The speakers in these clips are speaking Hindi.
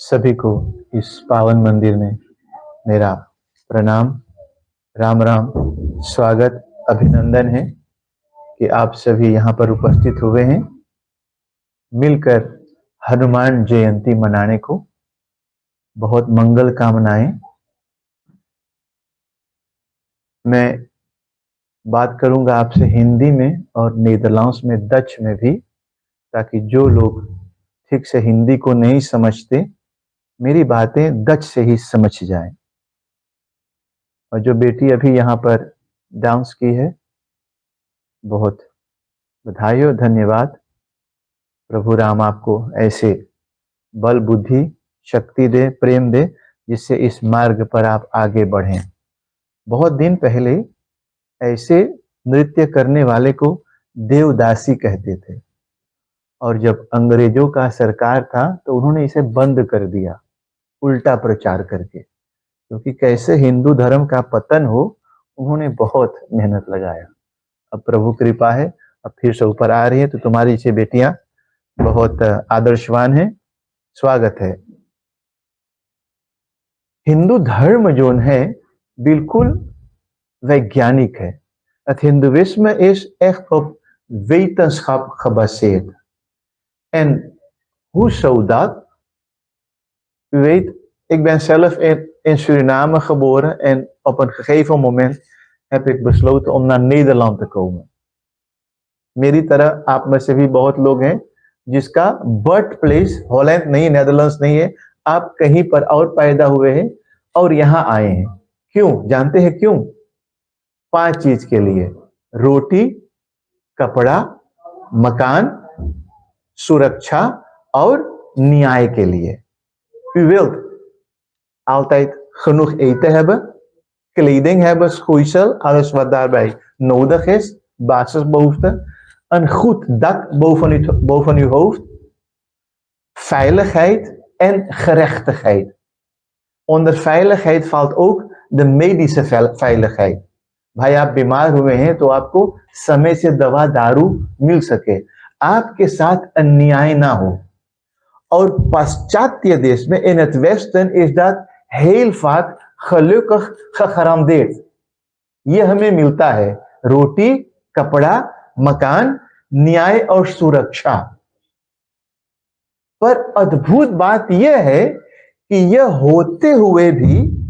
सभी को इस पावन मंदिर में मेरा प्रणाम, राम राम, स्वागत, अभिनंदन है कि आप सभी यहाँ पर उपस्थित हुए हैं मिलकर हनुमान जयंती मनाने को। बहुत मंगल कामनाएं। मैं बात करूंगा आपसे हिंदी में और नीदरलैंड्स में डच में भी, ताकि जो लोग ठीक से हिंदी को नहीं समझते मेरी बातें डच से ही समझ जाएं। और जो बेटी अभी यहाँ पर डांस की है, बहुत बधाई हो, धन्यवाद। प्रभु राम आपको ऐसे बल, बुद्धि, शक्ति दे, प्रेम दे, जिससे इस मार्ग पर आप आगे बढ़ें। बहुत दिन पहले ऐसे नृत्य करने वाले को देवदासी कहते थे, और जब अंग्रेजों का सरकार था तो उन्होंने इसे बंद कर दिया, उल्टा प्रचार करके, क्योंकि कैसे हिंदू धर्म का पतन हो, उन्होंने बहुत मेहनत लगाया। अब प्रभु कृपा है, अब फिर से ऊपर आ रही है, तो तुम्हारी छह बेटियां बहुत आदर्शवान हैं। स्वागत है। हिंदू धर्म जो है बिल्कुल वैज्ञानिक है। Het Hindoeïsme is echt op wetenschap gebaseerd. En hoezo dat? U weet, ik ben zelf in Suriname geboren en op een gegeven moment heb ik besloten om naar Nederland te komen. मेरी तरह आप में से भी बहुत लोग हैं जिसका बर्थ प्लेस हॉलैंड नहीं, नेदरलैंड्स नहीं है। आप कहीं पर और पैदा हुए हैं और यहाँ आए हैं। क्यों? जानते हैं क्यों? 5 चीज के लिए: रोटी, कपड़ा, मकान, सुरक्षा और न्याय के लिए। U wilt altijd genoeg eten hebben, kleding hebben, schoeisel, alles wat daarbij nodig is, basisbehoeften, een goed dak boven uw hoofd, veiligheid en gerechtigheid. Onder veiligheid valt ook de medische veiligheid. भाई आप बीमार हुए हैं तो आपको समय से दवा दारू मिल सके, आपके साथ अन्याय ना हो। और पाश्चात्य देश में in het westen is dat heel vaak gelukkig gegarandeerd. ये हमें मिलता है: रोटी, कपड़ा, मकान, न्याय और सुरक्षा। पर अद्भुत बात यह है कि यह होते हुए भी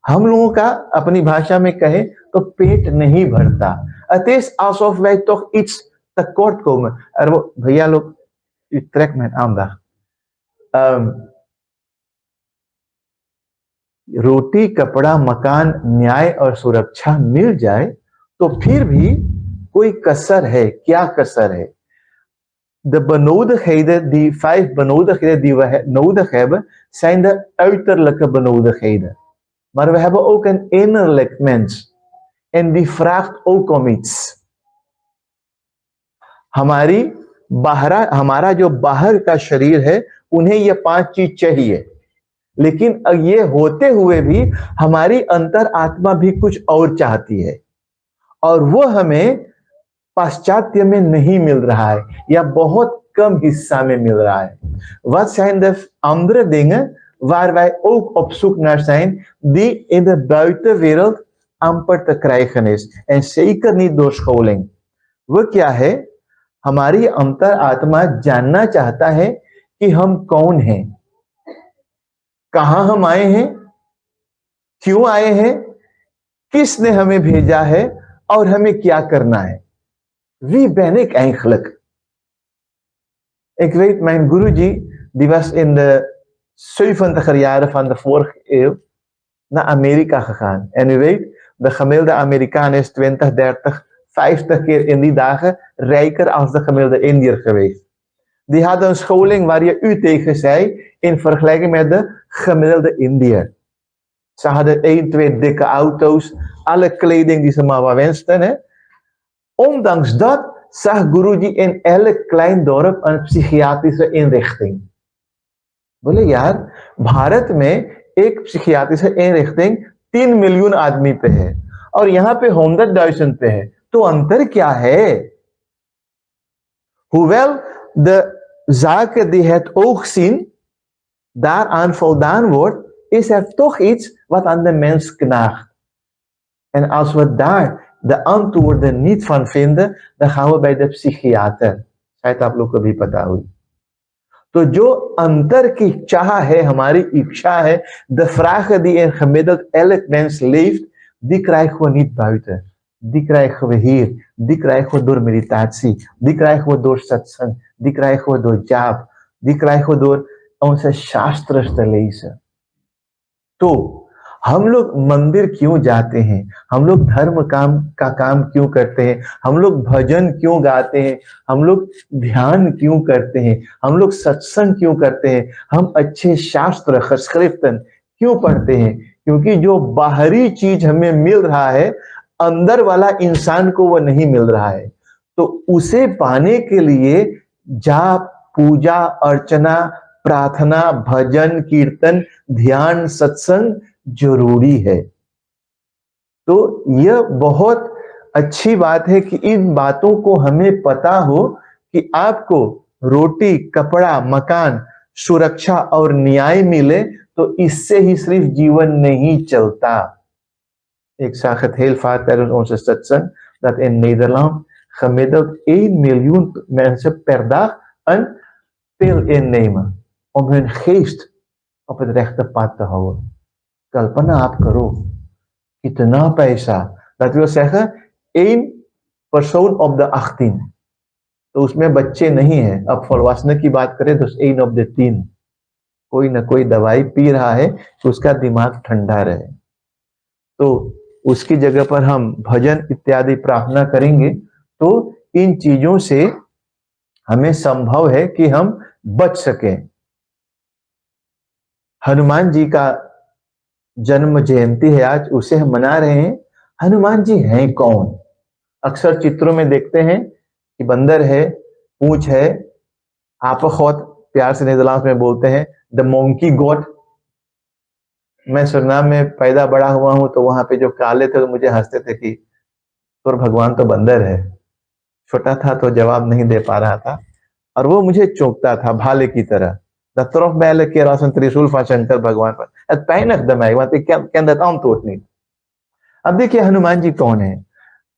हम लोगों का, अपनी भाषा में कहें तो, पेट नहीं भरता। Het is alsof wij toch iets tekort komen. वो भैया लोग, u trekt mijn aandacht. रोटी, कपड़ा, मकान, न्याय और सुरक्षा मिल जाए तो फिर भी कोई कसर है। क्या कसर है? De benodigdheden, die 5 benodigdheden die we nodig hebben, zijn de uiterlijke benodigdheden. Maar we hebben ook een innerlijk mens. En die vraagt ook om iets. हमारा जो बाहर का शरीर है, उन्हें ये 5 चीज चाहिए। लेकिन ये होते हुए भी हमारी अंतर आत्मा भी कुछ और चाहती है, और वो हमें पाश्चात्य में नहीं मिल रहा है, या बहुत कम हिस्सा में मिल रहा है। Wat zijn de andere dingen waar wij ook op zoek naar zijn, die in de buitenwereld amper te krijgen is, en zeker niet door scholing? वो क्या है? हमारी अंतर आत्मा जानना चाहता है कि हम कौन हैं, कहां हम आए हैं, क्यों आए हैं, किसने हमें भेजा है और हमें क्या करना है। Wie ben ik eigenlijk? Ik weet, mijn guruji, die was in de 70er jaren van de vorige eeuw naar Amerika gegaan. En u weet, de gemiddelde Amerikaan is 20, 30, 50 keer in die dagen rijker als de gemiddelde Indiër geweest. Die hadden een scholing waar je u tegen zei in vergelijking met de gemiddelde Indiër. Ze hadden 1, 2 dikke auto's, alle kleding die ze maar wensten. Hè? Ondanks dat zag Guruji in elk klein dorp een psychiatrische inrichting. बोले यार, भारत में एक psychiatrische inrichting 3 मिलियन आदमी पे है और यहाँ पे 100.000 पे है, तो अंतर क्या है? Hoewel de zaken die het oog zien daaraan voldaan wordt, is toch iets wat aan de mens knaagt. En als we daar de antwoorden niet van vinden, dan gaan we bij de psychiater. शायद आप लोग को भी पता हुई. तो जो अंतर की चाह है, हमारी इच्छा है, de vragen die in gemiddeld elk mens leeft, die krijgen we niet buiten. Die krijgen we hier. Die krijgen we door meditatie. Die krijgen we door satsang. Die krijgen we door jap. Die krijgen we door onze शास्त्र te lezen. तो हम लोग मंदिर क्यों जाते हैं, हम लोग धर्म का काम क्यों करते हैं, हम लोग भजन क्यों गाते हैं, हम लोग ध्यान क्यों करते हैं, हम लोग सत्संग क्यों करते हैं, हम अच्छे शास्त्र खस्कृतन क्यों पढ़ते हैं? क्योंकि जो बाहरी चीज हमें मिल रहा है, अंदर वाला इंसान को वो नहीं मिल रहा है. तो उसे पाने के लिए जाप, पूजा, अर्चना, प्रार्थना, भजन, कीर्तन, ध्यान, सत्संग जरूरी है. तो यह बहुत अच्छी बात है कि इन बातों को हमें पता हो कि आपको रोटी, कपड़ा, मकान, सुरक्षा और न्याय मिले, तो इससे ही सिर्फ जीवन नहीं चलता. Ik zag het heel vaak tijdens onze satsang dat in Nederland gemiddeld 1 miljoen mensen per dag een pil innemen om hun geest op het rechte pad te houden. कल्पना आप करो कितना पैसा. Dat wil zeggen 1 persoon op de 18. तो उसमें बच्चे नहीं हैं. अब फलवासना की बात करें तो 1 op de 10 कोई ना कोई दवाई पी रहा है तो उसका दिमाग ठंडा रहे. तो उसकी जगह पर हम भजन इत्यादि प्रार्थना करेंगे तो इन चीजों से हमें संभव है कि हम बच सकें. हनुमान जी का जन्म जयंती है आज, उसे हम मना रहे हैं. हनुमान जी हैं कौन? अक्सर चित्रों में देखते हैं कि बंदर है, पूंछ है, आप बहुत प्यार से नीदरलैंड्स में बोलते हैं द मोंकी गॉड. मैं सुरनाम में पैदा बड़ा हुआ हूं, तो वहां पे जो काले थे तो मुझे हंसते थे कि तो भगवान तो बंदर है. छोटा था तो जवाब नहीं दे पा रहा था और वो मुझे चौंकता था भाले की तरह. Dat trof mij elke keer als een trisool van Shankar भगवान पर. Het pijnigde mij, want ik ken dat antwoord niet. अब देखिए हनुमान जी कौन है.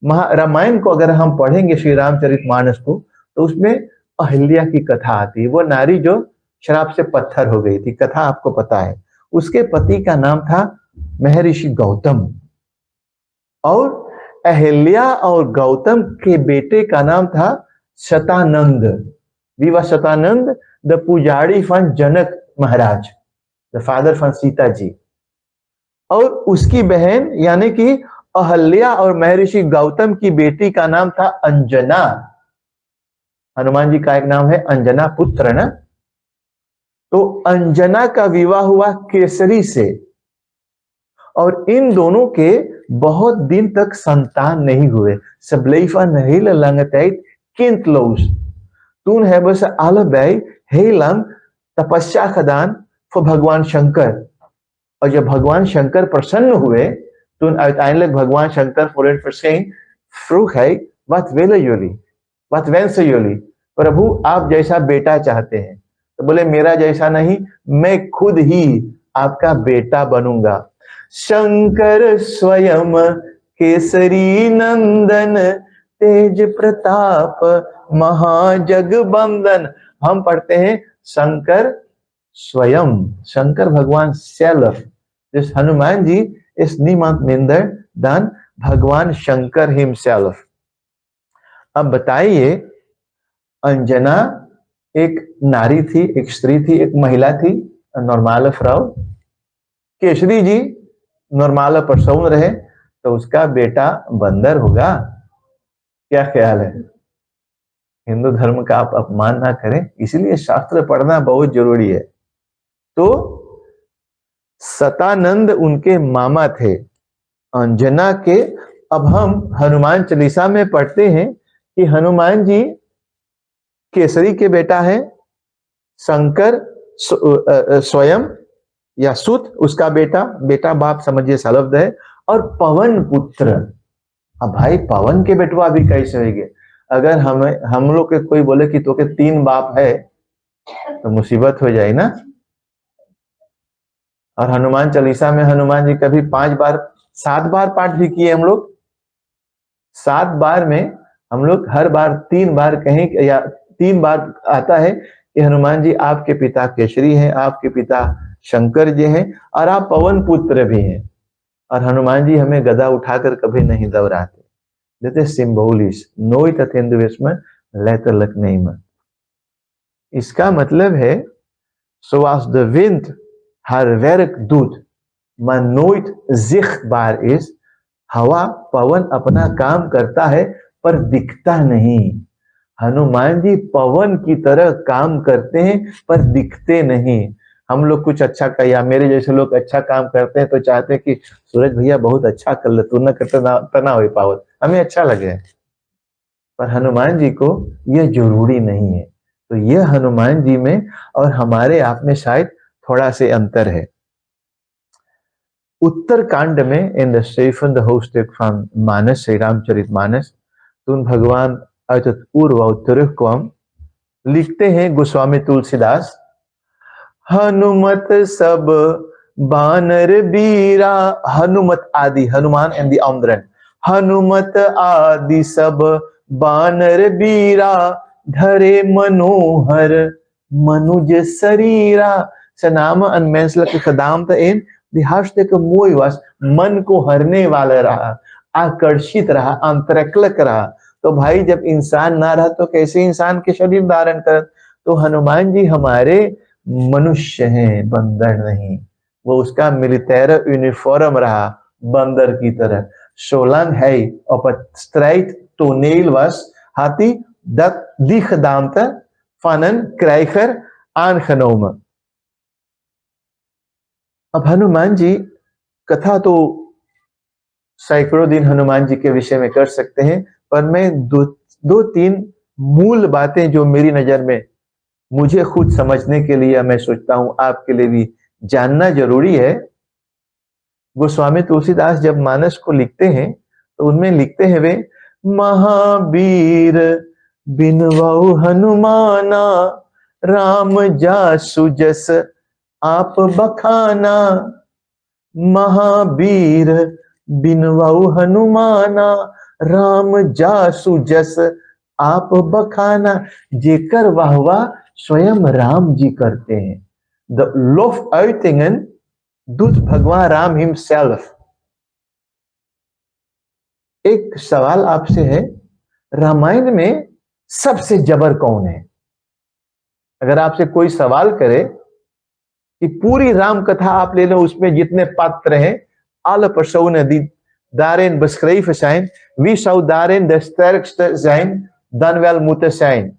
रामायण को अगर हम पढ़ेंगे, श्री रामचरितमानस को, तो उसमें अहिल्या की कथा आती है. वो नारी जो शराब से पत्थर हो गई थी, कथा आपको पता है. उसके पति का नाम था महर्षि गौतम और अहिल्या और गौतम के बेटे का नाम था शतानंद. विवा Shatanand, the pujari of Janak Maharaj, the father of Sita ji. और उसकी बहन यानी कि अहल्या और महर्षि गौतम की बेटी का नाम था अंजना. हनुमान जी का एक नाम है अंजना पुत्र ना. तो अंजना का विवाह हुआ केसरी से और इन दोनों के बहुत दिन तक संतान नहीं हुए. Ze bleven een hele lange tijd kindloos. Toen hebben ze allebei heel lang तपस्या gedaan voor भगवान शंकर. और जब भगवान शंकर प्रसन्न हुए, toen uiteindelijk भगवान Shankar voor hen verscheen, vroeg hij, wat willen jullie? Wat wensen jullie? प्रभु आप जैसा बेटा चाहते हैं. तो बोले मेरा जैसा नहीं, मैं खुद ही आपका बेटा बनूंगा. शंकर स्वयं केसरी नंदन, तेज प्रताप महाजगबंदन. हम पढ़ते हैं शंकर स्वयं, शंकर भगवान self. This Hanuman ji is niemand minder dan भगवान शंकर हिमसेल्फ. अब बताइए, अंजना एक नारी थी, एक स्त्री थी, एक महिला थी, नॉर्मल फ्राउ. केसरी जी नॉर्मल परसोन रहे, तो उसका बेटा बंदर होगा. क्या ख्याल है? हिंदू धर्म का आप अपमान ना करें, इसलिए शास्त्र पढ़ना बहुत जरूरी है. तो सतानंद उनके मामा थे अंजना के. अब हम हनुमान चालीसा में पढ़ते हैं कि हनुमान जी केसरी के बेटा है, शंकर स्वयं या सुत उसका बेटा, बेटा बाप समझिए सलब्ध है, और पवन पुत्र. अब भाई पवन के बेटवा भी कैसे होंगे? अगर हम लोग के कोई बोले कि तो के 3 बाप है तो मुसीबत हो जाए ना. और हनुमान चालीसा में हनुमान जी कभी 5 बार 7 बार पाठ भी किए हम लोग। 7 बार में हम लोग हर बार 3 बार कहें या 3 बार आता है कि हनुमान जी आपके पिता केसरी हैं, आपके पिता शंकर जी हैं और आप पवन पुत्र भी हैं। और हनुमान जी हमें गदा उठाकर कभी नहीं दौड़ाते। Dit is symbolisch. Nooit het hindoeïsme letterlijk nemen. इसका मतलब है, zoals de wind haar werk doet, maar nooit zichtbaar is, हवा पवन अपना काम करता है पर दिखता नहीं। हनुमान जी पवन की तरह काम करते हैं पर दिखते नहीं। हम लोग कुछ अच्छा कर, या मेरे जैसे लोग अच्छा काम करते हैं तो चाहते हैं कि सूरज भैया बहुत अच्छा कर ले, तू न करते ना हो पावर, हमें अच्छा लगे। पर हनुमान जी को यह जरूरी नहीं है। तो यह हनुमान जी में और हमारे आप में शायद थोड़ा से अंतर है। उत्तरकांड में in the seventh hoofdstuk van Manas, Shri Ramcharitmanas, toen भगवान uit het oerwoud terugkwam, लिखते हैं गोस्वामी तुलसीदास, हनुमत सब बानर बीरा, हनुमत आदि, हनुमान एंड दी आंध्रन, हनुमत आदि सब बानर बीरा, धरे मनोहर मनुज शरीरा, zijn namen een menselijke gedaante in die hartstikke mooi was, मन को हरने वाला रहा, आकर्षित रहा, आंतरिक रहा। तो भाई जब इंसान ना रहा तो कैसे इंसान के शरीर धारण कर? तो हनुमान जी हमारे मनुष्य हैं, बंदर नहीं। वो उसका मिलिटेर यूनिफॉर्म रहा बंदर की तरह। Zolang hij op het strijdtoneel was, had hij die gedaante van een krijger aangenomen। अब हनुमान जी कथा तो सैकड़ों दिन हनुमान जी के विषय में कर सकते हैं, पर मैं दो तीन मूल बातें जो मेरी नजर में मुझे खुद समझने के लिए मैं सोचता हूं आपके लिए भी जानना जरूरी है। गोस्वामी तुलसीदास जब मानस को लिखते हैं तो उनमें लिखते हैं वे, महावीर बिनवऊ हनुमाना, राम जासु जस आप बखाना, महावीर बिनवऊ हनुमाना, राम जासु जस आप बखाना, जेकर वाहवा स्वयं राम जी करते हैं। द lofuitingen doet भगवान राम हिमसेल्फ। एक सवाल आपसे है, रामायण में सबसे जबर कौन है? अगर आपसे कोई सवाल करे कि पूरी राम कथा आप ले लो, उसमें जितने पात्र हैं, alle personen die daarin beschreven zijn, wie zou daarin de sterkste zijn dan wel moeten zijn?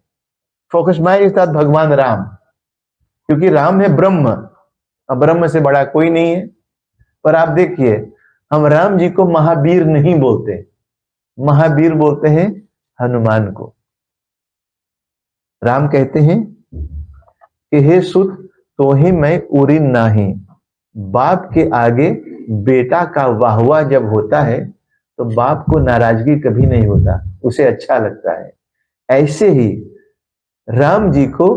Volgens mij is dat भगवान राम, क्योंकि राम है ब्रह्म, अब ब्रह्म से बड़ा कोई नहीं है। पर आप देखिए, हम राम जी को महावीर नहीं बोलते, महावीर बोलते हैं हनुमान को। राम कहते हैं कि हे सुत तोहि मैं उरी नाही, बाप के आगे बेटा का वाहवा जब होता है तो बाप को नाराजगी कभी नहीं होता, उसे अच्छा लगता है। ऐसे ही राम जी को,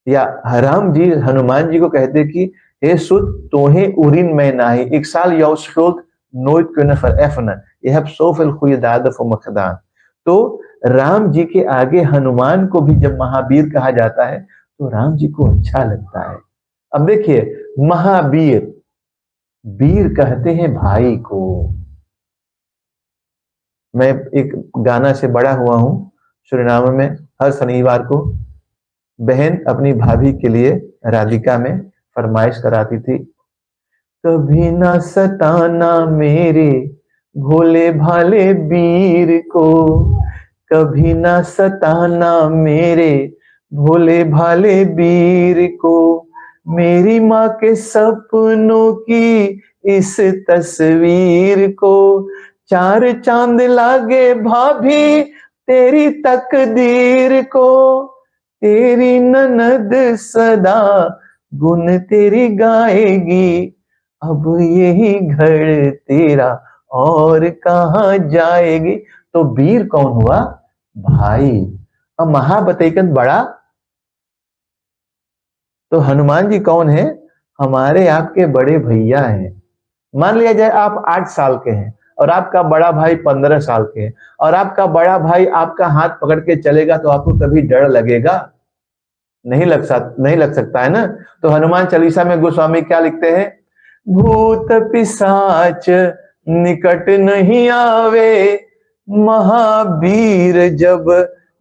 या राम जी हनुमान जी को कहते कि हे सुत तोहे उरिन मैं नाही, ik zal jouw schuld nooit kunnen vereffenen, je hebt zoveel goede daden voor me gedaan। तो राम जी के आगे हनुमान को भी जब महावीर कहा जाता है तो राम जी को अच्छा लगता है। अब देखिए, महावीर, वीर कहते हैं भाई को। मैं एक गाना से बड़ा हुआ हूं, सुरीनाम में हर शनिवार को बहन अपनी भाभी के लिए राधिका में फरमाइश कराती थी, कभी ना सताना मेरे भोले भाले वीर को, कभी ना सताना मेरे भोले भाले वीर को, मेरी माँ के सपनों की इस तस्वीर को, 4 चांद लागे भाभी तेरी तकदीर को, तेरी ननद सदा गुन तेरी गाएगी, अब यही घर तेरा और कहाँ जाएगी। तो वीर कौन हुआ? भाई। अब महाबतैकन बड़ा, तो हनुमान जी कौन है? हमारे आपके बड़े भैया हैं। मान लिया जाए आप 8 साल के हैं और आपका बड़ा भाई 15 साल के है और आपका बड़ा भाई आपका हाथ पकड़ के चलेगा तो आपको कभी डर लगेगा? नहीं लग सकता है ना। तो हनुमान चालीसा में गोस्वामी क्या लिखते हैं? भूत पिशाच निकट नहीं आवे, महावीर जब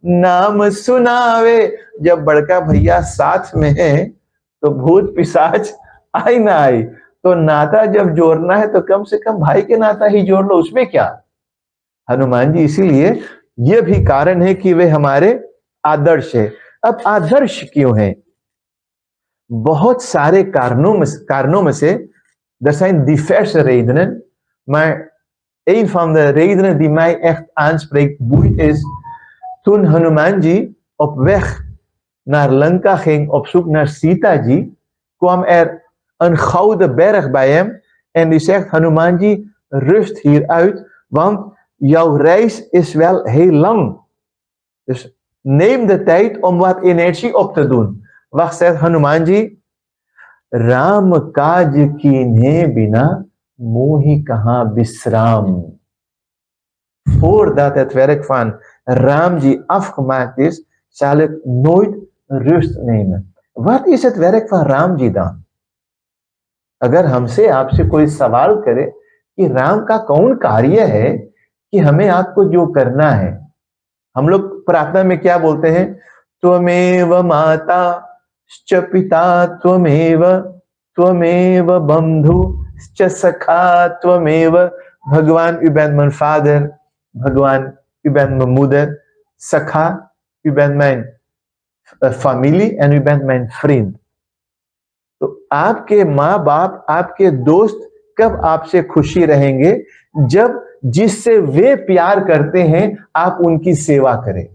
नाम सुनावे। जब बड़का भैया साथ में है तो भूत पिशाच आई ना आई। तो नाता जब जोड़ना है तो कम से कम भाई के नाता ही जोड़ लो, उसमें क्या। हनुमान जी इसीलिए यह भी कारण है कि वे हमारे आदर्श है। अब आदर्श क्यों है? बहुत सारे कारणों में से, er zijn diverse redenen, maar een van de redenen die mij echt aanspreekt, boeit is, toen Hanumanji op weg naar Lanka ging op zoek naar Sitaji, kwam er een gouden berg bij hem en die zegt: Hanumanji, rust hier uit, want jouw reis is wel heel lang. Dus neem de tijd om wat energie op te doen. Wat zegt Hanumanji? Ram काज कीन्हे बिना मोहि कहां विश्राम. Voordat het werk van Ramji afgemaakt is, zal ik nooit rust nemen. Wat is het werk van Ramji dan? अगर हमसे आपसे कोई सवाल करे कि राम का कौन कार्य है कि हमें आपको जो करना है, हम लोग प्रार्थना में क्या बोलते हैं? त्वमेव माता च पिता त्वमेव, त्वमेव बंधु च सखा त्वमेव. भगवान, u bent mijn vader. भगवान, u bent mijn moeder. Sakha, u bent mijn familie en u bent mijn vriend. तो आपके माँ बाप, आपके दोस्त कब आपसे खुशी रहेंगे? जब जिससे वे प्यार करते हैं आप उनकी सेवा करें।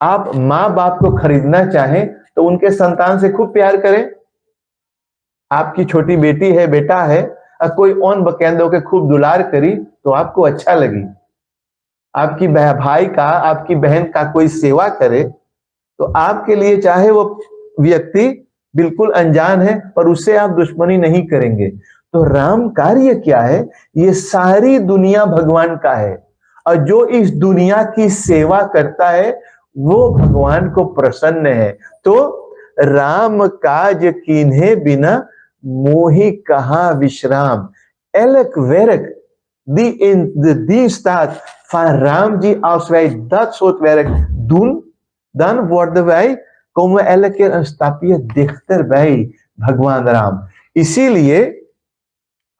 आप माँ बाप को खरीदना चाहें तो उनके संतान से खूब प्यार करें। आपकी छोटी बेटी है, बेटा है, और कोई ओन बकेंदो के खूब दुलार करी तो आपको अच्छा लगी। आपकी भाई का, आपकी बहन का कोई सेवा करे तो आपके लिए, चाहे वो व्यक्ति बिल्कुल अनजान है, पर उससे आप दुश्मनी नहीं करेंगे। तो राम कार्य क्या है? ये सारी दुनिया भगवान का है और जो इस दुनिया की सेवा करता है वो भगवान को प्रसन्न है। तो राम काज कीन्हे बिना मोहि कहां विश्राम. Elk werk die in de dienst staat van Ramji, als wij dat soort werk doen, dan komen we elke keer een stapje dichter bij भगवान राम. इसीलिए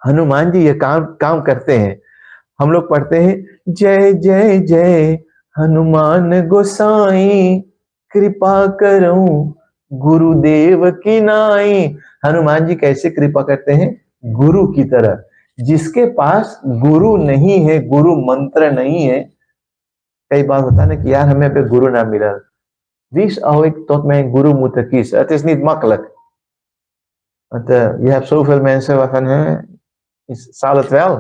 हनुमान जी ये काम करते हैं. हम लोग पढ़ते हैं जय जय जय हनुमान गोसाई, कृपा करूं गुरुदेव की नाई. हनुमान जी कैसे कृपा करते हैं? गुरु की तरह. जिसके पास गुरु नहीं है, गुरु मंत्र नहीं है, कई बार होता है ना कि यार हमें पे गुरु ना मिला. Wie zou ik tot mijn guru moeten kiezen? Het is niet makkelijk. Want je hebt zoveel mensen waarvan, zal het wel?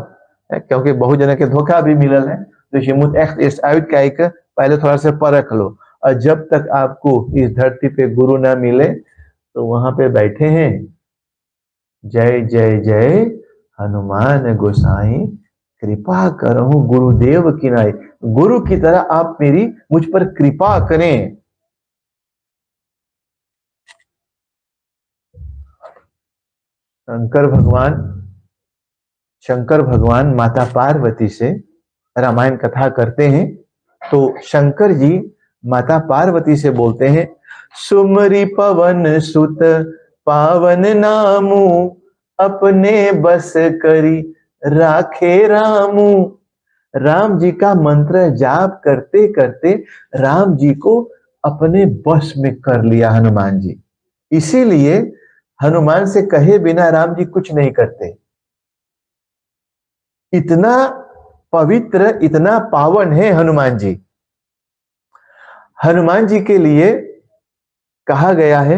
क्योंकि बहुत जने के धोखा भी मिलल है. Dus je moet echt eerst uitkijken, पहले थोड़ा सा परख लो. और जब तक आपको इस धरती पे गुरु ना मिले तो वहां पे बैठे हैं जय जय जय हनुमान गोसाई, कृपा करो गुरुदेव की नाई. गुरु की तरह आप मुझ पर कृपा करें. शंकर भगवान माता पार्वती से रामायण कथा करते हैं. तो शंकर जी माता पार्वती से बोलते हैं, सुमरी पवन सुत पावन नामू, अपने बस करी राखे रामू. राम जी का मंत्र जाप करते करते राम जी को अपने बस में कर लिया हनुमान जी. इसीलिए हनुमान से कहे बिना राम जी कुछ नहीं करते. इतना पवित्र, इतना पावन है हनुमान जी. हनुमान जी के लिए कहा गया है,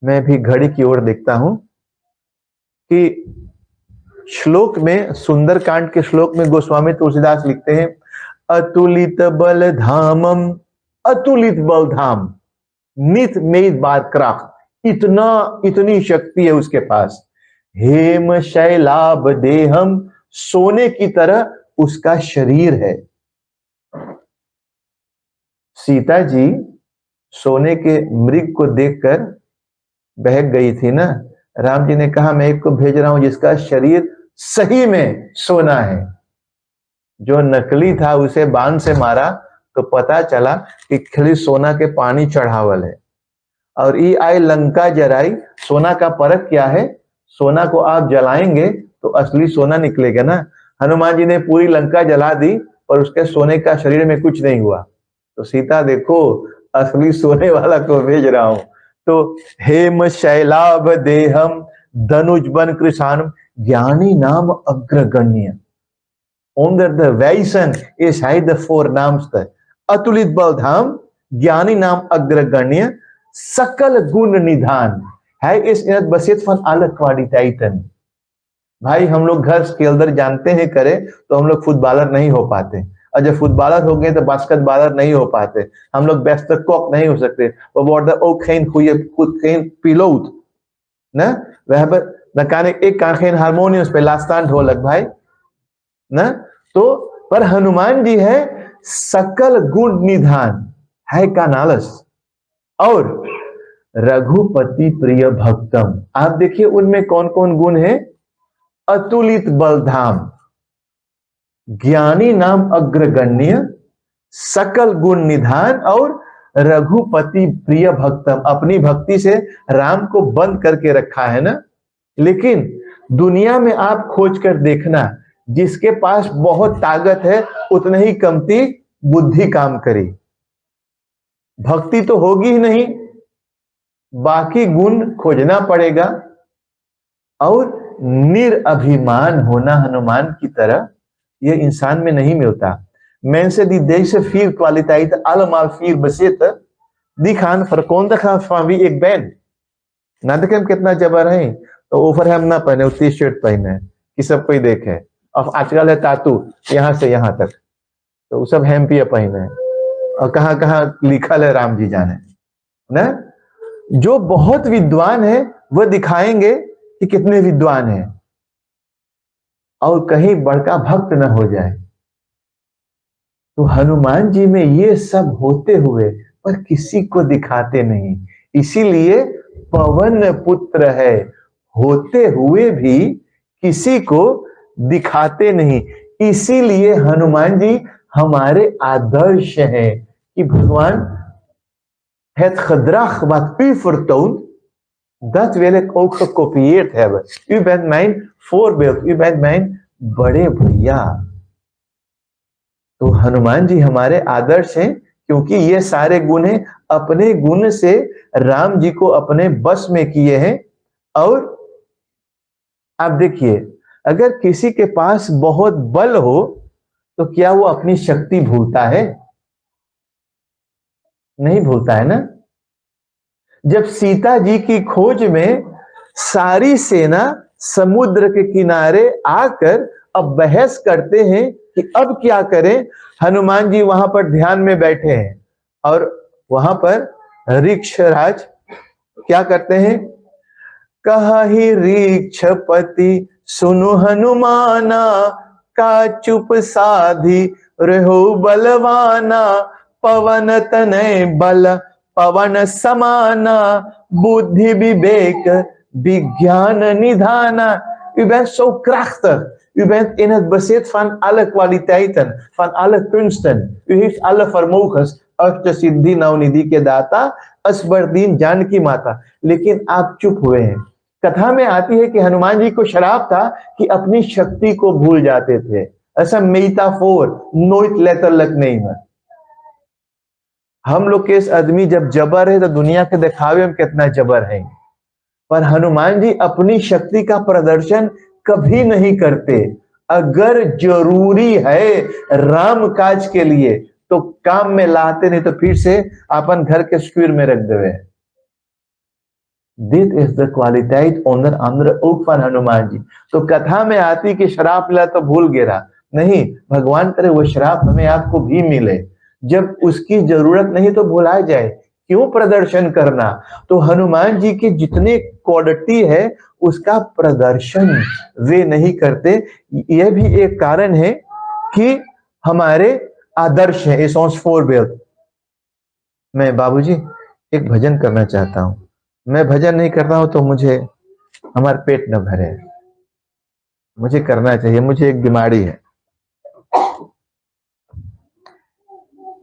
मैं भी घड़ी की ओर देखता हूं, कि श्लोक में, सुंदरकांड के श्लोक में गोस्वामी तुलसीदास लिखते हैं, अतुलित बल धामम, अतुलित बल धाम, नित मेद बार क्राफ्ट. इतनी शक्ति है उसके पास। हेम शैलाभ देहम, सोने की तरह उसका शरीर है। सीता जी सोने के मृग को देखकर बहक गई थी ना। राम जी ने कहा मैं एक को भेज रहा हूं जिसका शरीर सही में सोना है। जो नकली था उसे बाण से मारा तो पता चला कि खाली सोना के पानी चढ़ावल है। और ई आई लंका जराई, सोना का परख क्या है? सोना को आप जलाएंगे तो असली सोना निकलेगा ना। हनुमान जी ने पूरी लंका जला दी और उसके सोने का शरीर में कुछ नहीं हुआ। तो सीता देखो असली सोने वाला को भेज रहा हूं। तो हेम शैलाभ देहम धनुज बन कृषाण, ज्ञानी नाम अग्रगण्य। Under the Vaison is hide the four नाम्स का अतुलित बलधाम, ज्ञानी नाम अग्रगण्य, सकल गुण निधान है इस इनत बसित फन अलग क्वालिटाइटन। भाई हम लोग घर के अंदर जानते हैं करे तो हम लोग फुटबॉलर नहीं हो पाते, और जब फुटबॉलर हो गए तो बास्केटबॉलर नहीं हो पाते। हम लोग बेस्ट कॉक नहीं हो सकते। वो बोर्ड ओ खेन हुए खुद खेन पिलोट ना, वह न काने एक काखेन हारमोनियस पे लास्तान ढोलक भाई ना। तो पर हनुमान जी है सकल गुण निधान है का नालस, और रघुपति प्रिय भक्तम। आप देखिए उनमें कौन कौन गुण है? अतुलित बलधाम, ज्ञानी नाम अग्रगण्य, सकल गुण निधान, और रघुपति प्रिय भक्तम। अपनी भक्ति से राम को बंद करके रखा है ना। लेकिन दुनिया में आप खोज कर देखना, जिसके पास बहुत ताकत है उतने ही कमती बुद्धि काम करे, भक्ति तो होगी ही नहीं, बाकी गुण खोजना पड़ेगा। और निरअभिमान होना हनुमान की तरह यह इंसान में नहीं मिलता। Mensen die deze vier kwaliteiten allemaal vier bezitten, die gaan verkondigen gaan van wie ik ben. ना देखे हम कितना जबर है, तो ओवर हम ना पहने, टी शर्ट पहने कि सब कोई देखे। अब आजकल है तातू यहां से यहां तक, तो वो सब हेम पिया पहने, और कहां कहां लिखा है राम जी जाने ना। जो बहुत विद्वान है वह दिखाएंगे कि कितने विद्वान हैं, और कहीं बड़का भक्त न हो जाए। तो हनुमान जी में ये सब होते हुए पर किसी को दिखाते नहीं, इसीलिए पवन पुत्र है, होते हुए भी किसी को दिखाते नहीं। इसीलिए हनुमान जी हमारे आदर्श हैं कि भगवान het gedrag wat u vertoont, dat wil ik ook gekopieerd hebben. U bent mijn voorbeeld, u bent mijn बड़े भैया। तो हनुमान जी हमारे आदर्श हैं क्योंकि ये सारे गुण हैं, अपने गुण से राम जी को अपने बस में किए हैं। और आप देखिए अगर किसी के पास बहुत बल हो तो क्या वो अपनी शक्ति भूलता है? नहीं भूलता है ना। जब सीता जी की खोज में सारी सेना समुद्र के किनारे आकर अब बहस करते हैं कि अब क्या करें, हनुमान जी वहां पर ध्यान में बैठे हैं, और वहां पर ऋक्षराज क्या करते हैं? कहि ऋक्षपति सुनु हनुमाना, का चुप साधी रहो बलवाना, पवन तनय बल पवन समाना, बुद्धि विवेक विज्ञान निधाना। U bent zo krachtig. U bent in het bezit van alle kwaliteiten, van alle kunsten. U heeft alle vermogens. अष्ट सिद्धि नवनिधि के दाता, असबरदीन जानकी माता। लेकिन आप चुप हुए हैं। कथा में आती है कि हनुमान जी को शराप था कि अपनी शक्ति को भूल जाते थे। ऐसा मेटाफोर nooit letterlijk nemen। हम लोग के इस आदमी जब जबर है तो दुनिया के दिखावे में कितना जबर है, पर हनुमान जी अपनी शक्ति का प्रदर्शन कभी नहीं करते। अगर जरूरी है राम काज के लिए तो काम में लाते, नहीं तो फिर से अपन घर के स्क्वीर में रख देवे। This is the quality honour अंदर ऊपर हनुमान जी। तो कथा में आती कि शराब मिला तो भूल गिरा, नहीं, भगवान करे वो शराब हमें आपको भी मिले, जब उसकी जरूरत नहीं तो भुला जाए। क्यों प्रदर्शन करना। तो हनुमान जी की जितने क्वालिटी है उसका प्रदर्शन वे नहीं करते। यह भी एक कारण है कि हमारे आदर्श है। सॉन्ग्स 4 मैं बाबूजी एक भजन करना चाहता हूं, मैं भजन नहीं करता हूं तो मुझे हमारा पेट न भरे, मुझे करना चाहिए, मुझे एक बीमारी है।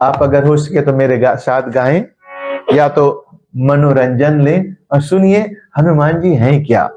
आप अगर हो सके तो मेरे साथ गाएं या तो मनोरंजन लें और सुनिए हनुमान जी हैं क्या।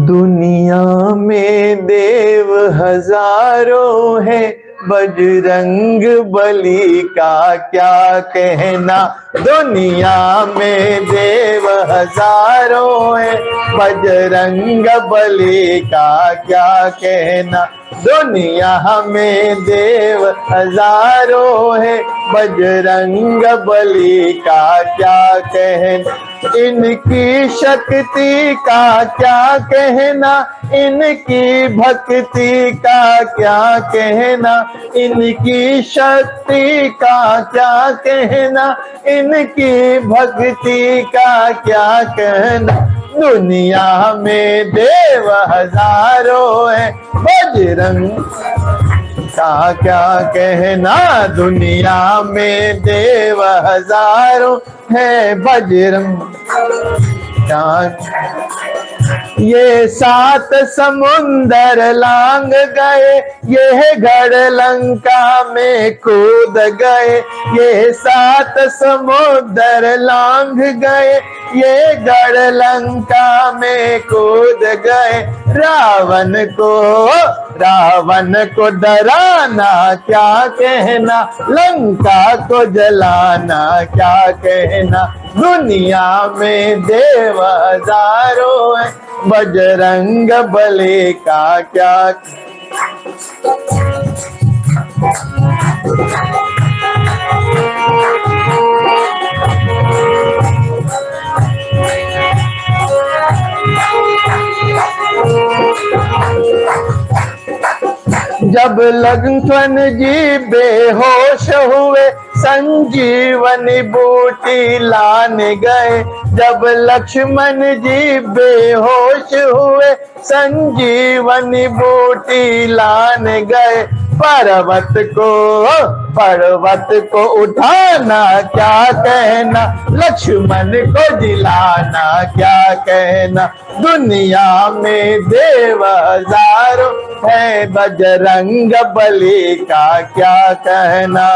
दुनिया में देव हजारों है, बजरंग बली का क्या कहना। दुनिया में देव हजारों है, बजरंग बली का क्या कहना। दुनिया में देव हजारों है, बजरंग बली का क्या कहना। इनकी शक्ति का क्या कहना, इनकी भक्ति का क्या कहना। इनकी शक्ति का क्या कहना, इनकी भक्ति का क्या कहना। दुनिया में देव हजारों है, बजरंग का क्या कहना। दुनिया में देव हजारों है, बजरंग ये 7 समुंदर लांग गए, ये गढ़ लंका में कूद गए। ये 7 समुंदर लांग गए, ये गढ़ लंका में कूद गए। रावण को डराना क्या कहना, लंका को जलाना क्या कहना। दुनिया में देव हजारों है, बजरंग बली का क्या। जब लक्ष्मण जी बेहोश हुए, संजीवनी बूटी लाने गए। जब लक्ष्मण जी बेहोश हुए, संजीवनी बूटी लाने गए। पर्वत को उठाना क्या कहना, लक्ष्मण को जिलाना क्या कहना। दुनिया में देव हजारों है, बजरंग बली का क्या कहना।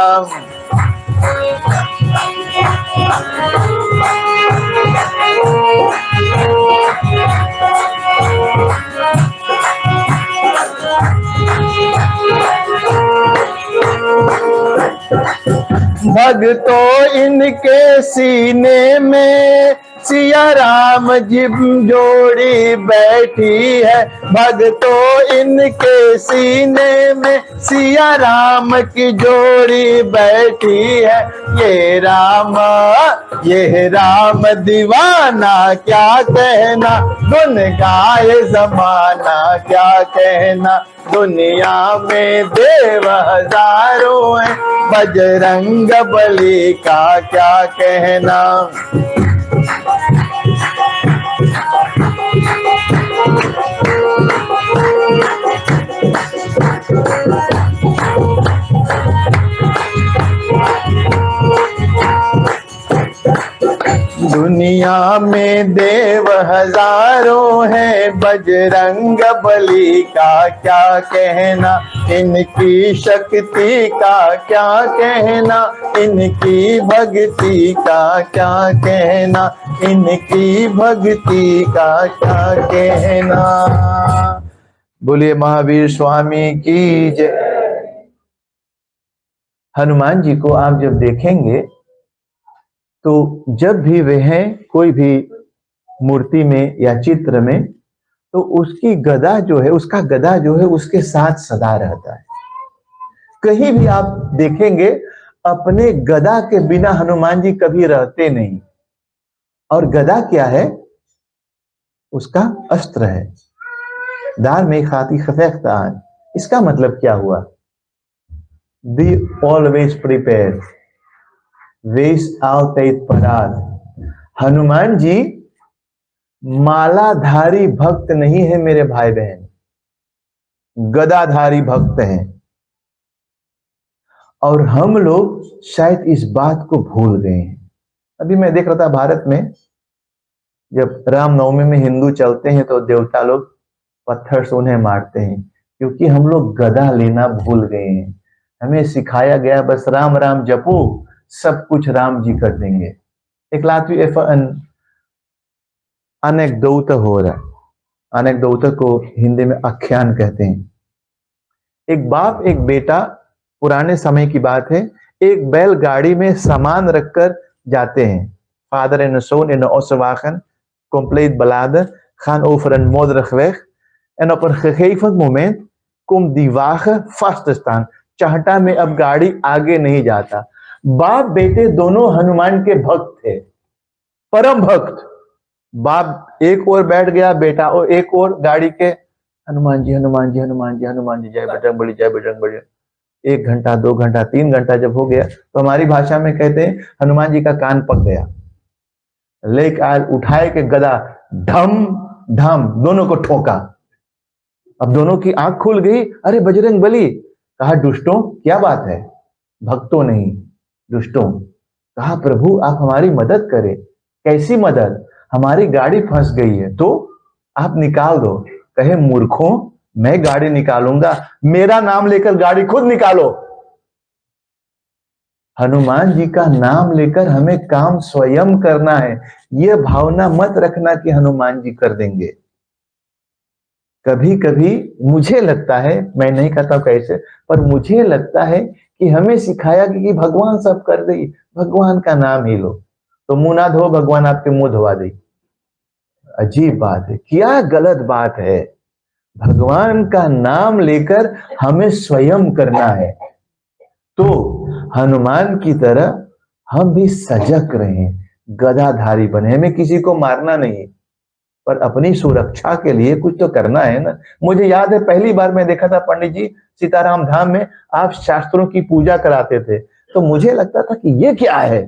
भक्तों इनके सीने में सिया राम जी जोड़ी बैठी है। भक्तों इनके सीने में सिया राम की जोड़ी बैठी है। ये राम दीवाना क्या कहना, गुन गाए जमाना क्या कहना। दुनिया में देव हजारों है, बजरंग बली का क्या कहना। दुनिया में देव हजारों है, बजरंग बली का क्या कहना। इनकी शक्ति का क्या कहना, इनकी भक्ति का क्या कहना। इनकी भक्ति का क्या कहना। बोलिए महावीर स्वामी की जय। हनुमान जी को आप जब देखेंगे तो जब भी वे हैं कोई भी मूर्ति में या चित्र में, तो उसकी गदा जो है, उसका गदा जो है उसके साथ सदा रहता है। कहीं भी आप देखेंगे अपने गदा के बिना हनुमान जी कभी रहते नहीं। और गदा क्या है, उसका अस्त्र है। दार में खाती खफेख्तान, इसका मतलब क्या हुआ, be always prepare. wees altijd paraat। Hanuman ji मालाधारी भक्त नहीं है मेरे भाई बहन, गदाधारी भक्त हैं। और हम लोग शायद इस बात को भूल गए हैं। अभी मैं देख रहा था भारत में, जब रामनवमी में हिंदू चलते हैं तो देवता लोग पत्थर से उन्हें मारते हैं, क्योंकि हम लोग गदा लेना भूल गए हैं। हमें सिखाया गया बस राम राम जपो, सब कुछ राम जी कर देंगे। एक लात अनेक्दोत हो रहा है। अनेक्दोत को हिंदी में आख्यान कहते हैं। एक बाप एक बेटा, पुराने समय की बात है, एक बैलगाड़ी में सामान रखकर जाते हैं। Vader en een zoon in de ossenwagen, compleet beladen, gaan over een modderige weg. En op een gegeven moment komt die wagen vast te staan। चाहता में अब गाड़ी आगे नहीं जाता। बाप बेटे दोनों हनुमान के भक्त थे, परम भक्त। बाप एक ओर बैठ गया, बेटा और एक ओर गाड़ी के, हनुमान जी हनुमान जी हनुमान जी हनुमान जी, जय बजरंगबली जय बजरंगबली। 1 घंटा 2 घंटा 3 घंटा जब हो गया तो हमारी भाषा में कहते हैं हनुमान जी का कान पक गया। लेकर उठाए के गदा धम धम दोनों को ठोका। अब दोनों की आंख खुल गई। अरे बजरंगबली। कहा दुष्टों क्या बात है? भक्तों नहीं, दुष्टों। कहा प्रभु आप हमारी मदद करें। कैसी मदद? हमारी गाड़ी फंस गई है तो आप निकाल दो। कहे मूर्खों, मैं गाड़ी निकालूंगा? मेरा नाम लेकर गाड़ी खुद निकालो। हनुमान जी का नाम लेकर हमें काम स्वयं करना है। यह भावना मत रखना कि हनुमान जी कर देंगे। कभी कभी मुझे लगता है, मैं नहीं कहता कैसे, पर मुझे लगता है कि हमें सिखाया कि भगवान सब कर दे, भगवान का नाम ही लो। तो मुंह ना धो, भगवान आपके मुंह धोवा दे। अजीब बात है, क्या गलत बात है। भगवान का नाम लेकर हमें स्वयं करना है। तो हनुमान की तरह हम भी सजग रहें, गदाधारी बने। हमें किसी को मारना नहीं, पर अपनी सुरक्षा के लिए कुछ तो करना है ना। मुझे याद है पहली बार मैं देखा था पंडित जी सीताराम धाम में आप शास्त्रों की पूजा कराते थे, तो मुझे लगता था कि ये क्या है,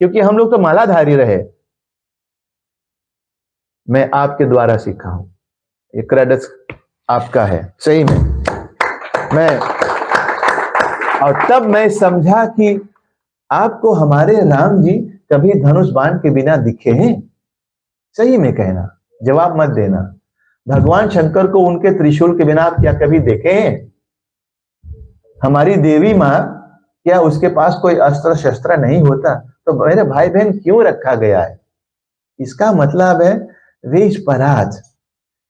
क्योंकि हम लोग तो मालाधारी रहे। मैं आपके द्वारा सीखा हूं, ये क्रेडिट आपका है सही में। और तब मैं समझा कि आपको हमारे राम जी कभी धनुष बाण के बिना दिखे हैं? सही में कहना, जवाब मत देना। भगवान शंकर को उनके त्रिशूल के बिना आप क्या कभी देखे हैं? हमारी देवी माँ, क्या उसके पास कोई अस्त्र शस्त्र नहीं होता? तो मेरे भाई बहन क्यों रखा गया है? इसका मतलब है वेश पराज।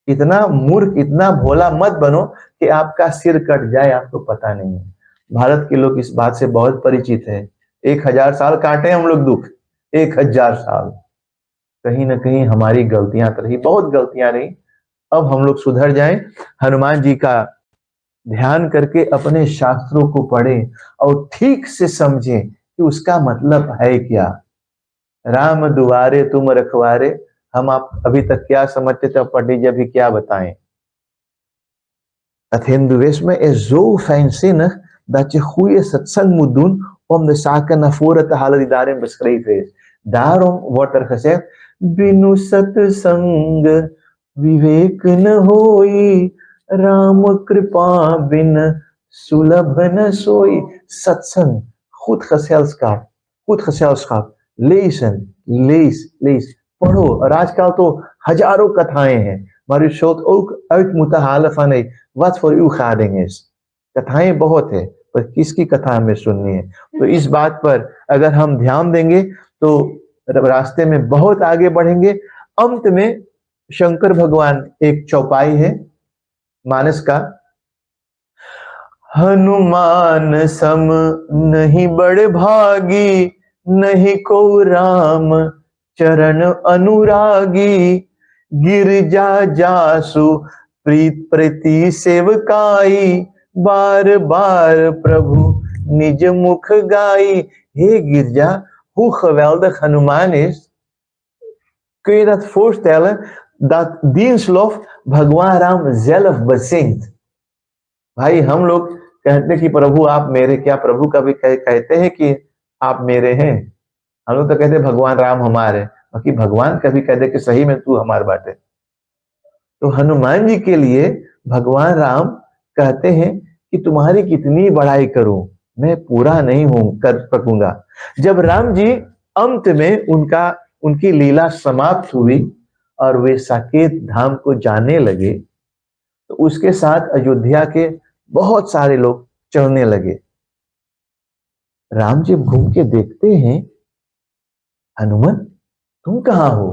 इतना मूर्ख, इतना भोला मत बनो कि आपका सिर कट जाए, आपको पता नहीं है। भारत के लोग इस बात से बहुत परिचित है। 1000 साल काटे हम लोग दुख, 1000 साल। कहीं ना कहीं हमारी गलतियां तो रही, बहुत गलतियां रही। अब हम लोग सुधर जाएं, हनुमान जी का ध्यान करके अपने शास्त्रों को पढ़ें और ठीक से समझें कि उसका मतलब है क्या। राम दुआरे तुम रखवारे, हम आप अभी तक क्या समझते थे, पंडित जी अभी क्या बताएं। Het Hindoeïsme is zo fijnzinnig dat je goede satsang moet doen om de zaken naar voren te halen die daarin beschreven is. Daarom wordt er gezegd, binu satsang vivek na hoi, Ram kripa bin sulabh na soi। Satsang, goed gezelschap, lees, पढ़ो। और आजकल तो हजारों कथाएं हैं, maar u zult ook uit moeten halen van wat voor uw gading is। कथाएं बहुत है, पर किसकी कथा हमें सुननी है? तो इस बात पर अगर हम ध्यान देंगे तो रास्ते में बहुत आगे बढ़ेंगे। अंत में शंकर भगवान एक चौपाई है मानस का, हनुमान सम नहीं बड़ भागी, नहीं को राम चरण अनुरागी, गिरजा जासु प्रीत प्रति सेवकाई, बार बार प्रभु निज मुख गाई। हे गिरजा, hoe geweldig Hanuman is. Kun je dat voorstellen dat diens lof भगवान राम zelf bezingt? भाई हम लोग कहते कि प्रभु आप मेरे, क्या प्रभु कभी कहते हैं कि आप मेरे हैं? हम लोग तो कहते भगवान राम हमारे, बाकी भगवान कभी कहते कि सही में तू हमारे बाटे। तो हनुमान जी के लिए भगवान राम कहते हैं कि तुम्हारी कितनी बड़ाई करूं, मैं पूरा नहीं हूं कर सकूंगा। जब राम जी अंत में उनकी लीला समाप्त हुई और वे साकेत धाम को जाने लगे, तो उसके साथ अयोध्या के बहुत सारे लोग चलने लगे। राम जी घूम के देखते हैं, हनुमान तुम कहाँ हो?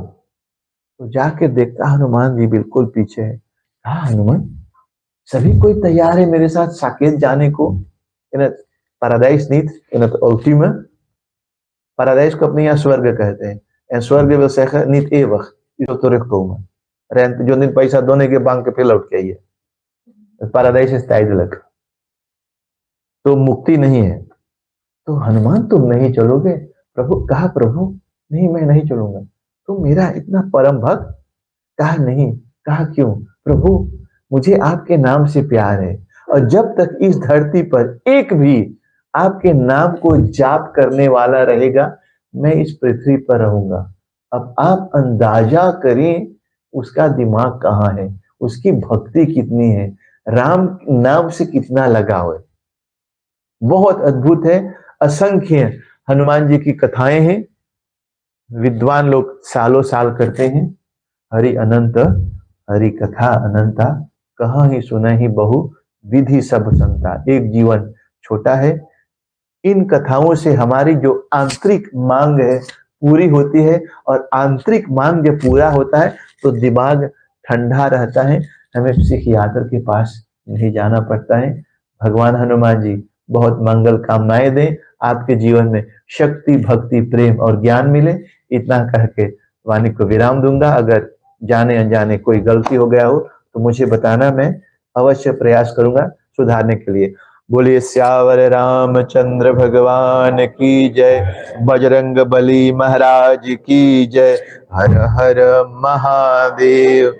तो जाके देखता हनुमान जी बिल्कुल पीछे है। हाँ हनुमान, सभी कोई तैयार है मेरे साथ साकेत जाने को। Paradise neat in Ultima, paradise को अपने यहाँ स्वर्ग कहते हैं। En स्वर्ग wil zeggen niet eeuwig, u zult terugkomen. Rent जो दिन पैसा दोने के बैंक के फिर लौट के आइए। पैराडाइज is tijdelijk, तो मुक्ति नहीं है। तो हनुमान तुम नहीं चलोगे? प्रभु कहा, प्रभु नहीं मैं नहीं चलूंगा। तुम मेरा इतना परम भक्त? कहा नहीं। कहा क्यों? प्रभु मुझे आपके नाम से प्यार है, और जब तक इस धरती पर एक भी आपके नाम को जाप करने वाला रहेगा, मैं इस पृथ्वी पर रहूंगा। अब आप अंदाजा करें उसका दिमाग कहाँ है, उसकी भक्ति कितनी है, राम नाम से कितना लगाव है। बहुत अद्भुत है। असंख्य हनुमान जी की कथाएं हैं, विद्वान लोग सालों साल करते हैं। हरि अनंत हरि कथा अनंता, कहा ही सुना ही बहु विधि सब संता। एक जीवन छोटा है, इन कथाओं से हमारी जो आंतरिक मांग है पूरी होती है, और आंतरिक मांग जब पूरा होता है तो दिमाग ठंडा रहता है, हमें पसिकियात्र के पास नहीं जाना पड़ता है। भगवान हनुमान जी बहुत मंगल कामनाएं दें, आपके जीवन में शक्ति भक्ति प्रेम और ज्ञान मिले। इतना कह के वाणी को विराम दूंगा। अगर जाने अनजाने कोई गलती हो गया हो तो मुझे बताना, मैं अवश्य प्रयास करूंगा सुधारने के लिए। बोलिए श्यावर रामचंद्र भगवान की जय, बजरंग बली महाराज की जय। हर हर महादेव।